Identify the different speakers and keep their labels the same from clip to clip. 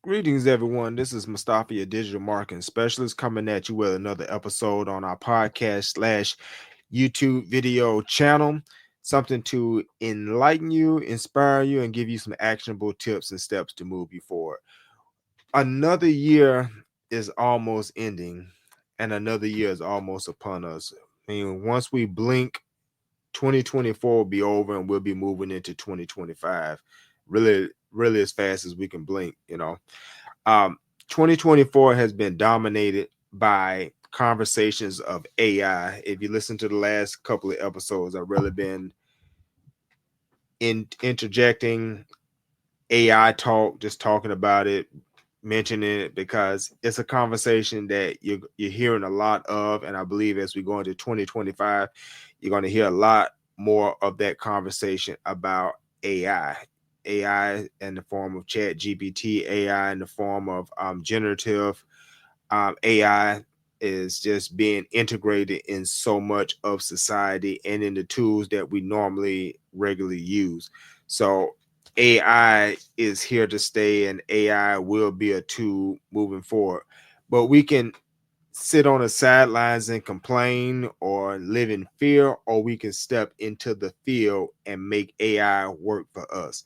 Speaker 1: Greetings, everyone. This is Mustafa, your digital marketing specialist, coming at you with another episode on our podcast slash YouTube video channel. Something to enlighten you, inspire you, and give you some actionable tips and steps to move you forward. Another year is almost ending, and another year is almost upon us. I mean, once we blink, 2024 will be over, and we'll be moving into 2025. Really as fast as we can blink. Um, 2024 has been dominated by conversations of AI. If you listen to the last couple of episodes, I've really been interjecting AI talk, just talking about it, mentioning it because it's a conversation that you're hearing a lot of, and I believe as we go into 2025, you're going to hear a lot more of that conversation about AI. AI in the form of Chat GPT, AI in the form of generative AI is just being integrated in so much of society and in the tools that we normally regularly use. So AI is here to stay, and AI will be a tool moving forward. But we can sit on the sidelines and complain or live in fear, or we can step into the field and make AI work for us.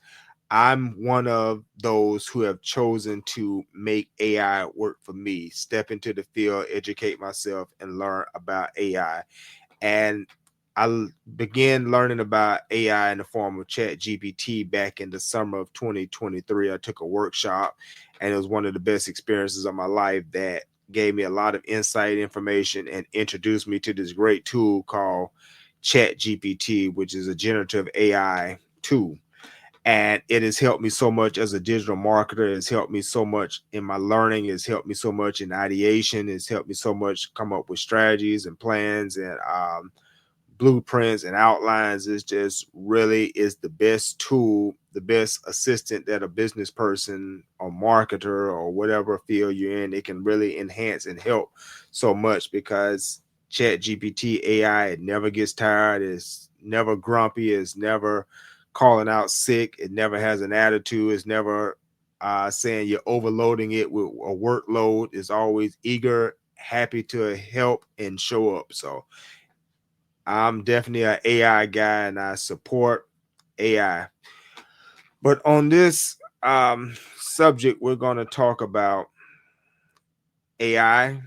Speaker 1: I'm one of those who have chosen to make AI work for me, step into the field, educate myself, and learn about AI. And I began learning about AI in the form of Chat GPT back in the summer of 2023. I took a workshop, and it was one of the best experiences of my life that gave me a lot of insight information and introduced me to this great tool called Chat GPT, which is a generative AI tool. And it has helped me so much as a digital marketer. It's helped me so much in my learning. It's helped me so much in ideation. It's helped me so much come up with strategies and plans and blueprints and outlines. Is just really is the best tool, the best assistant that a business person or marketer or whatever field you're in, it can really enhance and help so much because Chat GPT AI, it never gets tired, it's never grumpy, it's never calling out sick, it never has an attitude, it's never saying you're overloading it with a workload. It's always eager, happy to help and show up. So I'm definitely an AI guy and I support AI. But on this subject, we're going to talk about AI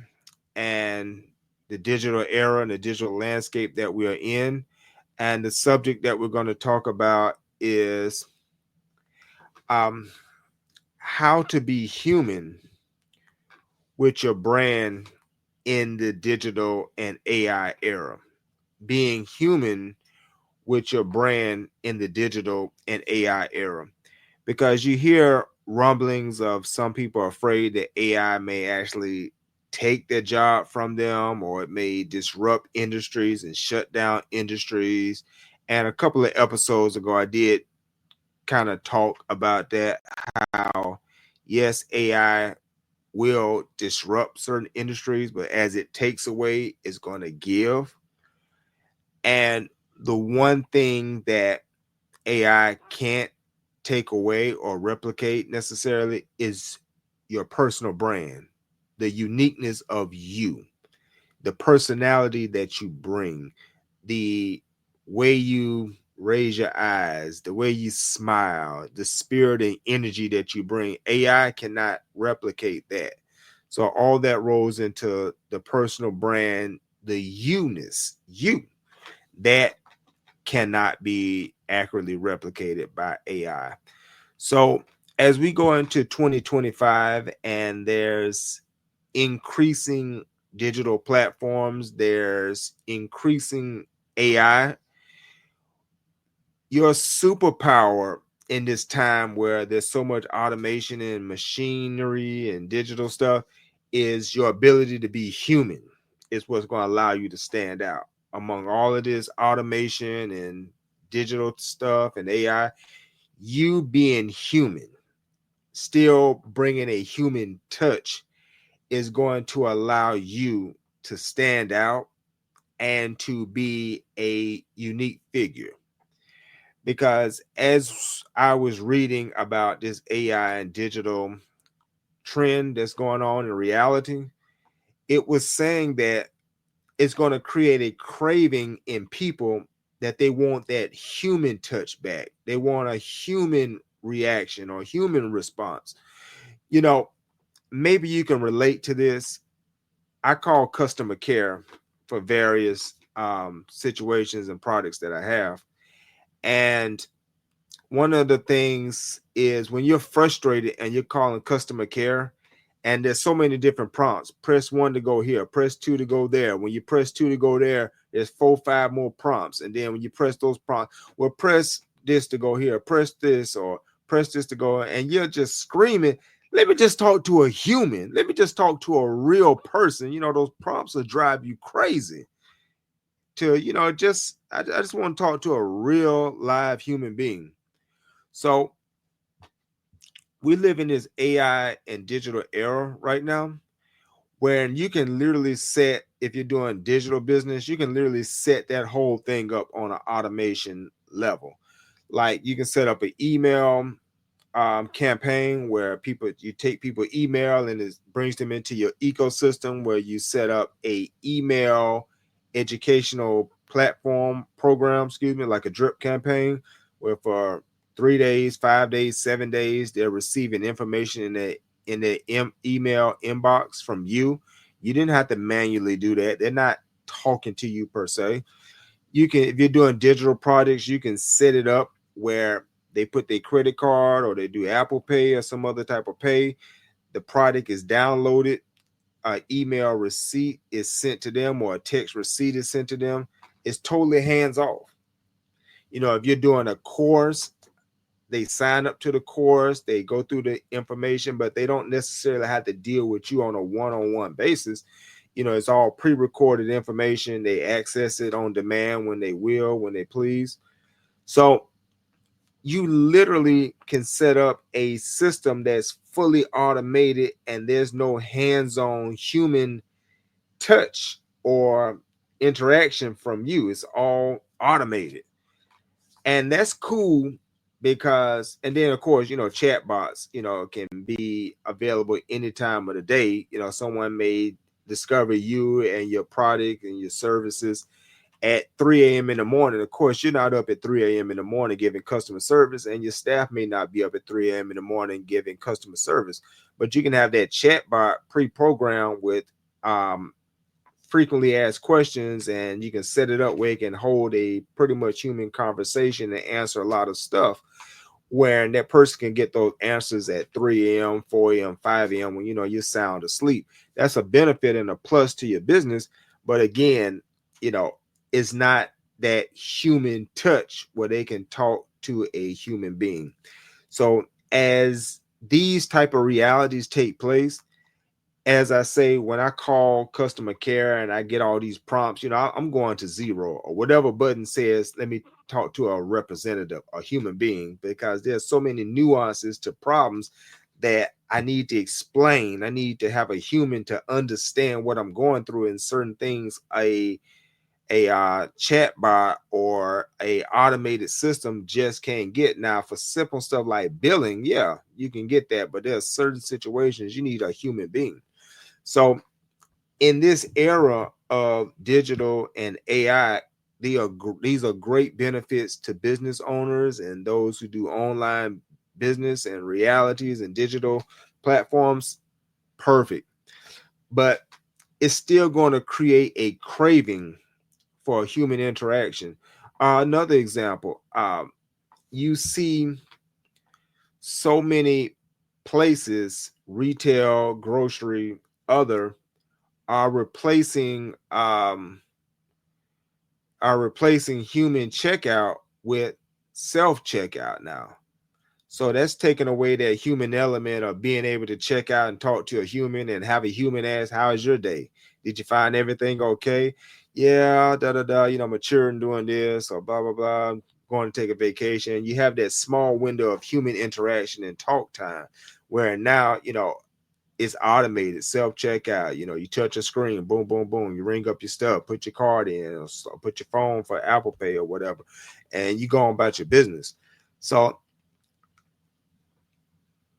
Speaker 1: and the digital era and the digital landscape that we are in. And the subject that we're going to talk about is um, how to be human with your brand in the digital and AI era. Being human with your brand in the digital and AI era. Because you hear rumblings of some people are afraid that AI may actually take their job from them or it may disrupt industries and shut down industries. And a couple of episodes ago, I did kind of talk about that, how yes, AI will disrupt certain industries, but as it takes away, it's going to give. And the one thing that AI can't take away or replicate necessarily is your personal brand, the uniqueness of you, the personality that you bring, the way you raise your eyes, the way you smile, the spirit and energy that you bring. AI cannot replicate that. So all that rolls into the personal brand, the you that cannot be accurately replicated by AI. So as we go into 2025 and there's increasing digital platforms, there's increasing AI, your superpower in this time where there's so much automation and machinery and digital stuff is your ability to be human. Is what's going to allow you to stand out among all of this automation and digital stuff and AI. You being human, still bringing a human touch, is going to allow you to stand out and to be a unique figure. Because as I was reading about this AI and digital trend that's going on in reality, it was saying that it's going to create a craving in people that they want that human touch back. They want a human reaction or human response. You know, maybe you can relate to this. I call customer care for various situations and products that I have. And one of the things is when you're frustrated and you're calling customer care, and there's so many different prompts. Press 1 to go here, press 2 to go there. When you press 2 to go there, there's 4, 5 more prompts. And then when you press those prompts, well, press this to go here, press this, or press this to go, and you're just screaming, let me just talk to a human. Let me just talk to a real person. You know, those prompts will drive you crazy. To, you know, I just want to talk to a real live human being. So we live in this AI and digital era right now, where you can literally set, if you're doing digital business, you can literally set that whole thing up on an automation level. Like you can set up an email campaign where you take people email and it brings them into your ecosystem, where you set up a email educational platform program, like a drip campaign, where for 3 days, 5 days, 7 days, they're receiving information in the email inbox from you. You didn't have to manually do that. They're not talking to you per se. You can, if you're doing digital products, you can set it up where they put their credit card or they do Apple Pay or some other type of pay. The product is downloaded, an email receipt is sent to them, or a text receipt is sent to them. It's totally hands off. You know, if you're doing a course, they sign up to the course, they go through the information, but they don't necessarily have to deal with you on a one-on-one basis. You know, it's all pre-recorded information. They access it on demand when they will, when they please. So you literally can set up a system that's fully automated and there's no hands-on human touch or interaction from you. It's all automated. And that's cool because, and then of course, you know, chat bots, you know, can be available any time of the day. You know, someone may discover you and your product and your services at 3 a.m. in the morning. Of course, you're not up at 3 a.m. in the morning giving customer service, and your staff may not be up at 3 a.m. in the morning giving customer service. But you can have that chat bot pre-programmed with frequently asked questions, and you can set it up where it can hold a pretty much human conversation and answer a lot of stuff, where that person can get those answers at 3 a.m., 4 a.m., 5 a.m. when you know you're sound asleep. That's a benefit and a plus to your business. But again, you know, it's not that human touch where they can talk to a human being. So as these type of realities take place, as I say, when I call customer care and I get all these prompts, you know, I'm going to 0 or whatever button says, let me talk to a representative, a human being, because there's so many nuances to problems that I need to explain. I need to have a human to understand what I'm going through, and certain things a chat bot or a automated system just can't get. Now, for simple stuff like billing, yeah, you can get that, but there's certain situations you need a human being. So in this era of digital and AI, these are great benefits to business owners and those who do online business and realities and digital platforms. Perfect. But it's still going to create a craving for human interaction. Another example, you see so many places, retail, grocery, other, are replacing human checkout with self checkout now. So that's taking away that human element of being able to check out and talk to a human and have a human ask, how is your day? Did you find everything okay? Yeah, da da da, you know, maturing doing this, or blah blah blah, going to take a vacation. You have that small window of human interaction and talk time, where now, you know, it's automated, self checkout. You know, you touch a screen, boom, boom, boom. You ring up your stuff, put your card in, or put your phone for Apple Pay or whatever, and you go on about your business. So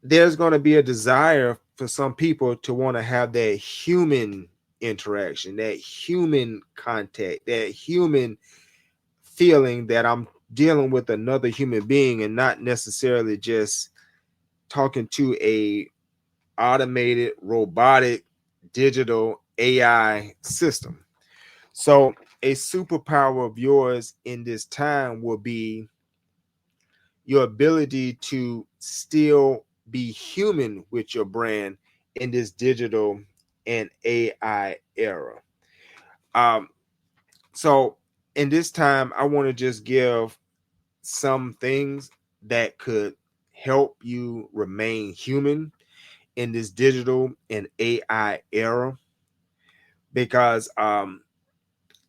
Speaker 1: there's going to be a desire for some people to want to have that human interaction, that human contact, that human feeling that I'm dealing with another human being and not necessarily just talking to a automated, robotic, digital AI system. So a superpower of yours in this time will be your ability to still be human with your brand in this digital and AI era. Um, so in this time, I want to just give some things that could help you remain human in this digital and AI era, because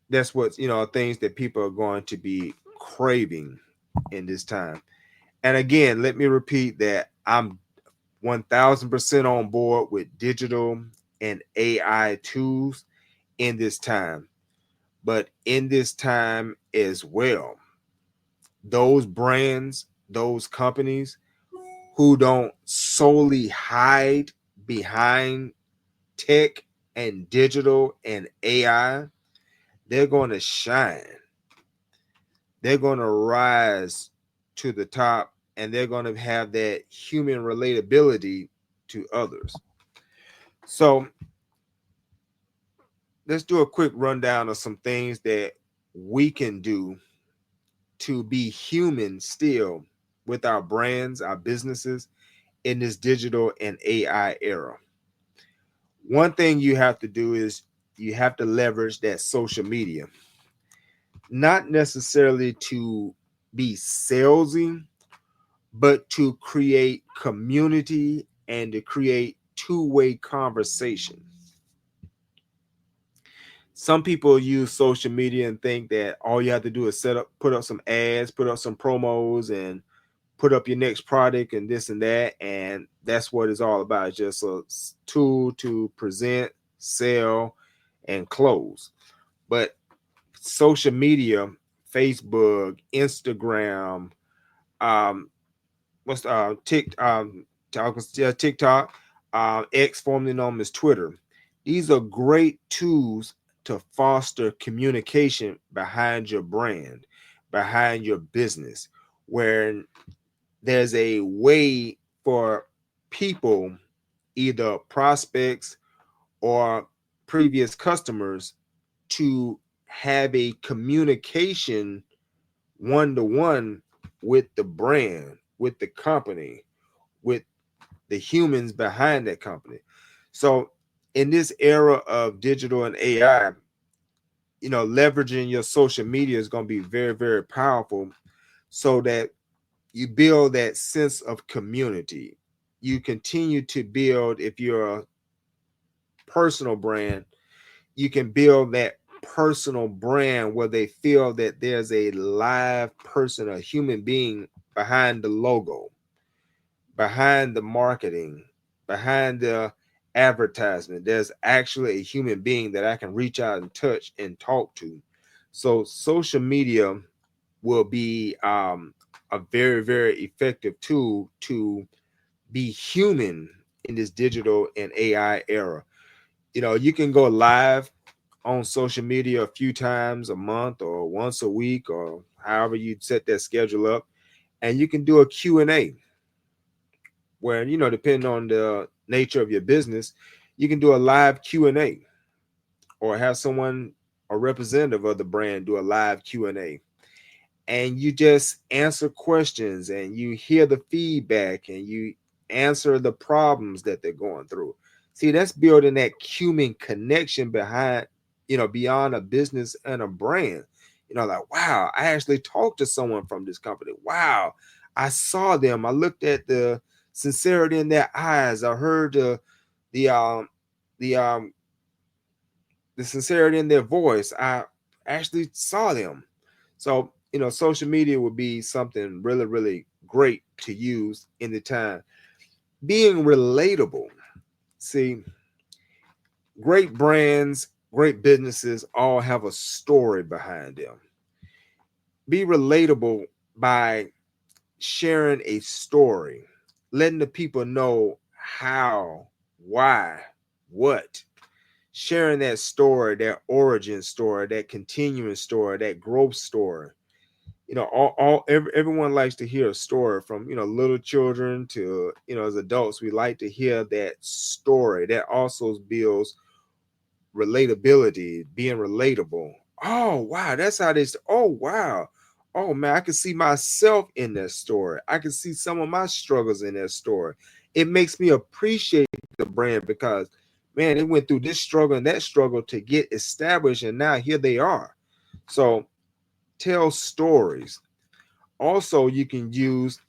Speaker 1: that's what, things that people are going to be craving in this time. And again, let me repeat that I'm 1000% on board with digital and AI tools in this time. But in this time as well, those brands, those companies who don't solely hide behind tech and digital and AI, they're going to shine. They're going to rise to the top, and they're going to have that human relatability to others. So let's do a quick rundown of some things that we can do to be human still with our brands, our businesses in this digital and AI era. One thing you have to do is you have to leverage that social media, not necessarily to be salesy, but to create community and to create two-way conversation. Some people use social media and think that all you have to do is put up some ads, put up some promos, and put up your next product and this and that. And that's what it's all about. It's just a tool to present, sell, and close. But social media, Facebook, Instagram, what's TikTok, X, formerly known as Twitter. These are great tools to foster communication behind your brand, behind your business, where there's a way for people, either prospects or previous customers, to have a communication one-to-one with the brand, with the company, with the humans behind that company. So in this era of digital and AI, leveraging your social media is going to be very, very powerful, so that you build that sense of community. You continue to build, if you're a personal brand, you can build that personal brand where they feel that there's a live person, a human being behind the logo, behind the marketing, behind the advertisement. There's actually a human being that I can reach out and touch and talk to. So social media will be a very, very effective tool to be human in this digital and AI era. You can go live on social media a few times a month or once a week or however you set that schedule up, and you can do a Q&A where, depending on the nature of your business, you can do a live Q&A, or have someone, a representative of the brand, do a live Q&A, and you just answer questions and you hear the feedback and you answer the problems that they're going through. See, that's building that human connection behind, beyond a business and a brand. Like, wow, I actually talked to someone from this company. Wow, I saw them. I looked at the sincerity in their eyes. I heard the the the sincerity in their voice. I actually saw them. So, social media would be something really, really great to use in the time. Being relatable. See, great brands, great businesses all have a story behind them. Be relatable by sharing a story, letting the people know how, why, what, sharing that story, that origin story, that continuing story, that growth story. Everyone likes to hear a story, from little children to as adults. We like to hear that story. That also builds relatability, being relatable. Oh wow, that's how this. Oh wow, oh man, I can see myself in that story. I can see some of my struggles in that story. It makes me appreciate the brand, because man, it went through this struggle and that struggle to get established, and now here they are. So tell stories. Also, you can use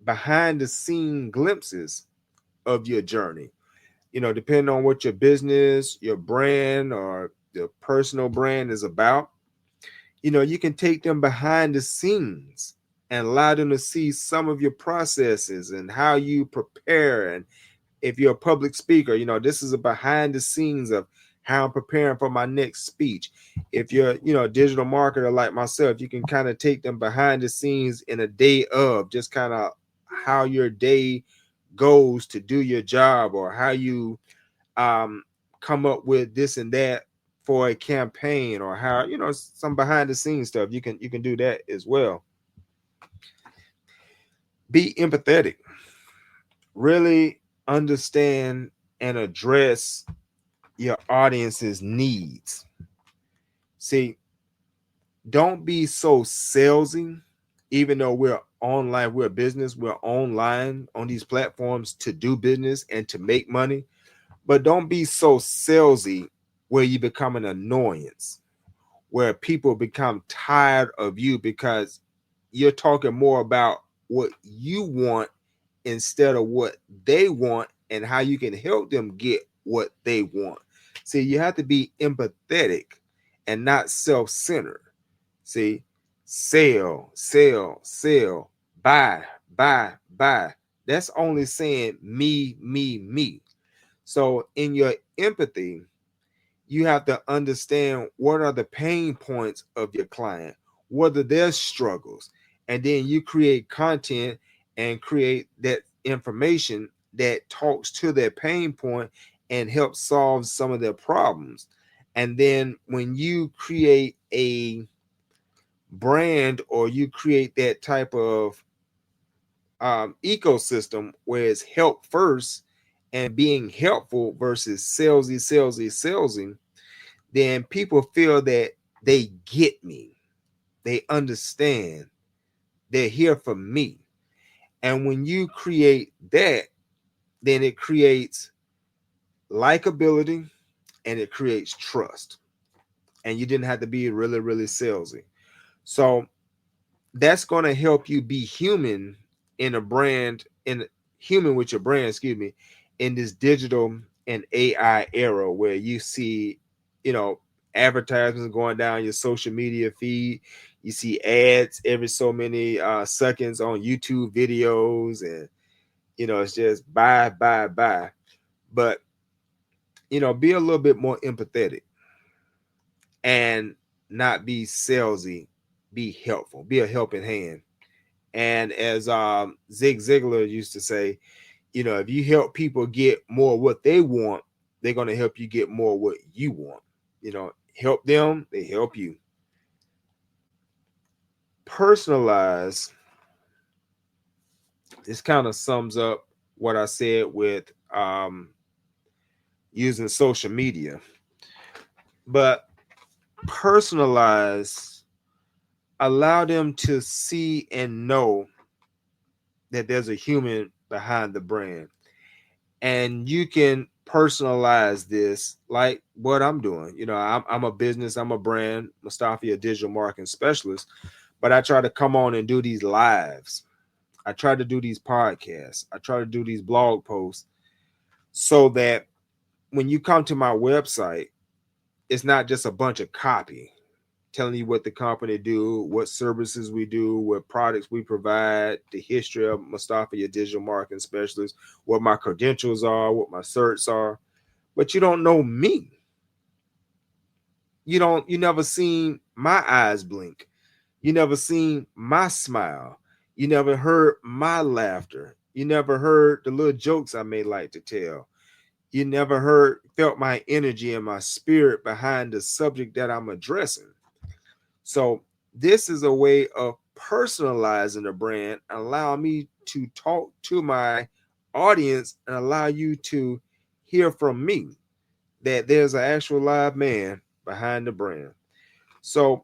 Speaker 1: behind the scene glimpses of your journey. Depending on what your business, your brand, or the personal brand is about, you can take them behind the scenes and allow them to see some of your processes and how you prepare. And if you're a public speaker, this is a behind the scenes of how I'm preparing for my next speech. If you're, a digital marketer like myself, you can kind of take them behind the scenes in a day of just kind of how your day goes to do your job, or how you come up with this and that for a campaign, or how some behind the scenes stuff. You can do that as well. Be empathetic. Really understand and address your audience's needs. See, don't be so salesy. Even though we're online, we're a business, we're online on these platforms to do business and to make money. But don't be so salesy where you become an annoyance, where people become tired of you because you're talking more about what you want instead of what they want, and how you can help them get what they want. See, you have to be empathetic and not self-centered. See, sell, sell, sell, buy, buy, buy. That's only saying me, me, me. So in your empathy, you have to understand what are the pain points of your client, what are their struggles, and then you create content and create that information that talks to their pain point and helps solve some of their problems. And then when you create a brand, or you create that type of ecosystem where it's help first and being helpful versus salesy, then people feel that they get me, they understand, they're here for me. And when you create that, then it creates likability and it creates trust. And you didn't have to be really, really salesy. So that's going to help you be human in a brand, in human with your brand, in this digital and AI era where you see, advertisements going down your social media feed. You see ads every so many seconds on YouTube videos, and it's just buy, buy, buy. But be a little bit more empathetic and not be salesy. Be helpful. Be a helping hand. And as Zig Ziglar used to say, if you help people get more what they want, they're going to help you get more what you want. Help them, they help you. Personalize. This kind of sums up what I said with using social media. But personalize, allow them to see and know that there's a human behind the brand. And you can personalize this like what I'm doing. I'm a business, I'm a brand, Mustafa, a digital marketing specialist, but I try to come on and do these lives. I try to do these podcasts. I try to do these blog posts so that when you come to my website, it's not just a bunch of copy telling you what the company do, what services we do, what products we provide, the history of Mustafa, your digital marketing specialist, what my credentials are, what my certs are. But you don't know me. You never seen my eyes blink. You never seen my smile. You never heard my laughter. You never heard the little jokes I may like to tell. You never felt my energy and my spirit behind the subject that I'm addressing. So this is a way of personalizing the brand, allow me to talk to my audience and allow you to hear from me that there's an actual live man behind the brand. So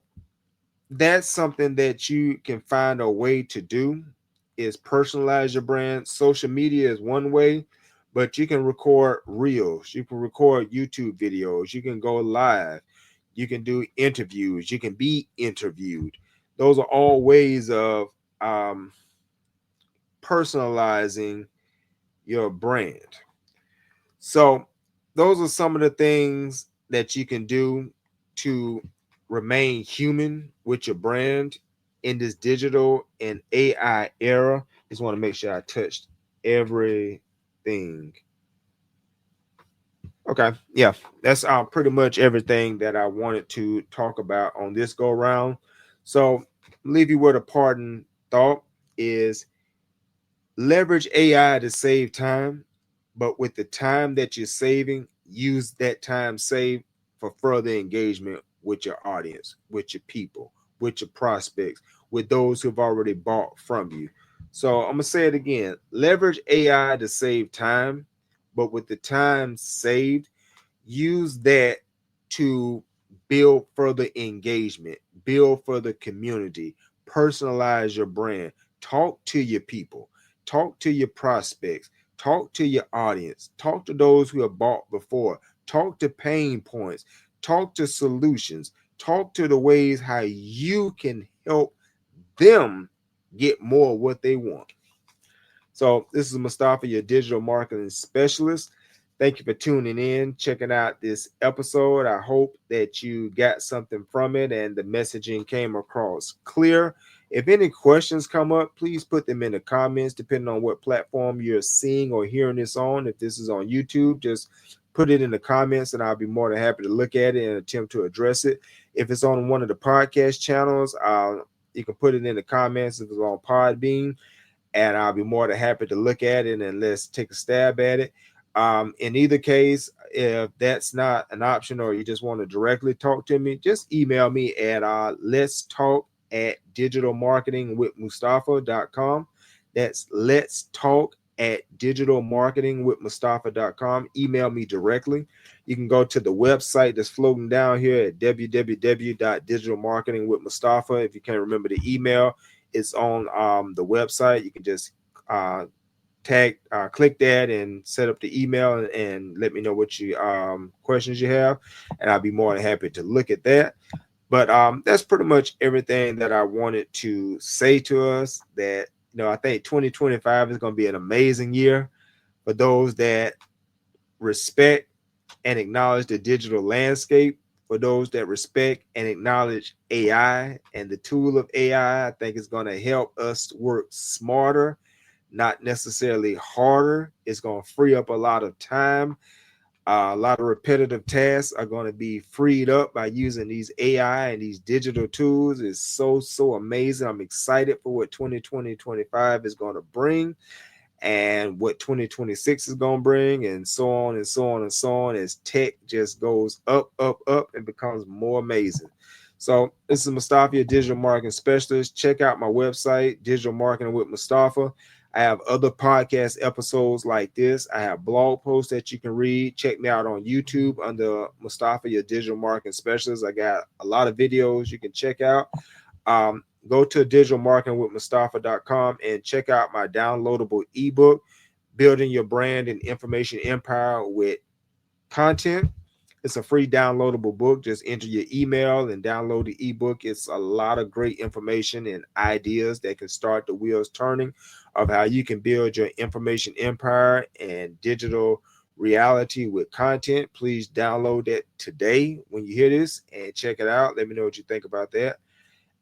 Speaker 1: that's something that you can find a way to do, is personalize your brand. Social media is one way, but you can record reels, you can record YouTube videos, you can go live, you can do interviews, you can be interviewed. Those are all ways of personalizing your brand. So those are some of the things that you can do to remain human with your brand in this digital and AI era. Just want to make sure I touched everything. Okay, yeah, that's pretty much everything that I wanted to talk about on this go round. So leave you with a parting thought is leverage AI to save time, but with the time that you're saving, use that time saved for further engagement with your audience, with your people, with your prospects, with those who've already bought from you. So I'm gonna say it again: leverage AI to save time, but with the time saved, use that to build further engagement, build further community, personalize your brand, talk to your people, talk to your prospects, talk to your audience, talk to those who have bought before, talk to pain points, talk to solutions, talk to the ways how you can help them get more of what they want. So this is Mustafa, your digital marketing specialist. Thank you for tuning in, checking out this episode. I hope that you got something from it and the messaging came across clear. If any questions come up, please put them in the comments, depending on what platform you're seeing or hearing this on. If this is on YouTube, just put it in the comments and I'll be more than happy to look at it and attempt to address it. If it's on one of the podcast channels, you can put it in the comments. If it's on Podbean, and I'll be more than happy to look at it and let's take a stab at it. In either case, if that's not an option or you just want to directly talk to me, just email me at let's talk at digitalmarketingwithmustafa.com. That's let's talk at digitalmarketingwithmustafa.com. Email me directly. You can go to the website that's floating down here at www.digitalmarketingwithmustafa. If you can't remember the email, it's on the website. You can just click that and set up the email and let me know what you questions you have, and I'll be more than happy to look at that. But that's pretty much everything that I wanted to say to us. That I think 2025 is going to be an amazing year for those that respect and acknowledge the digital landscape. For those that respect and acknowledge AI and the tool of AI, I think it's going to help us work smarter, not necessarily harder. It's going to free up a lot of time. A lot of repetitive tasks are going to be freed up by using these AI and these digital tools. It's so amazing. I'm excited for what 2025 is going to bring and what 2026 is going to bring, and so on and so on and so on, as tech just goes up and becomes more amazing. So this is Mustafa, your digital marketing specialist. Check out my website, Digital Marketing with Mustafa. I have other podcast episodes like this. I have blog posts that you can read. Check me out on YouTube under Mustafa, your digital marketing specialist. I got a lot of videos you can check out. Go to digitalmarketingwithmustafa.com and check out my downloadable ebook, Building Your Brand and Information Empire with Content. It's a free downloadable book. Just enter your email and download the ebook. It's a lot of great information and ideas that can start the wheels turning of how you can build your information empire and digital reality with content. Please download that today when you hear this and check it out. Let me know what you think about that.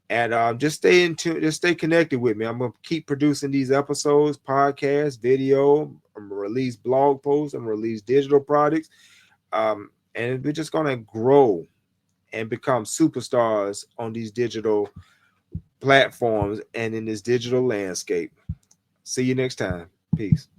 Speaker 1: And just stay connected with me. I'm gonna keep producing these episodes, podcasts, video. I'm gonna release blog posts. I'm gonna release digital products, and we're just gonna grow and become superstars on these digital platforms and in this digital landscape. See you next time. Peace.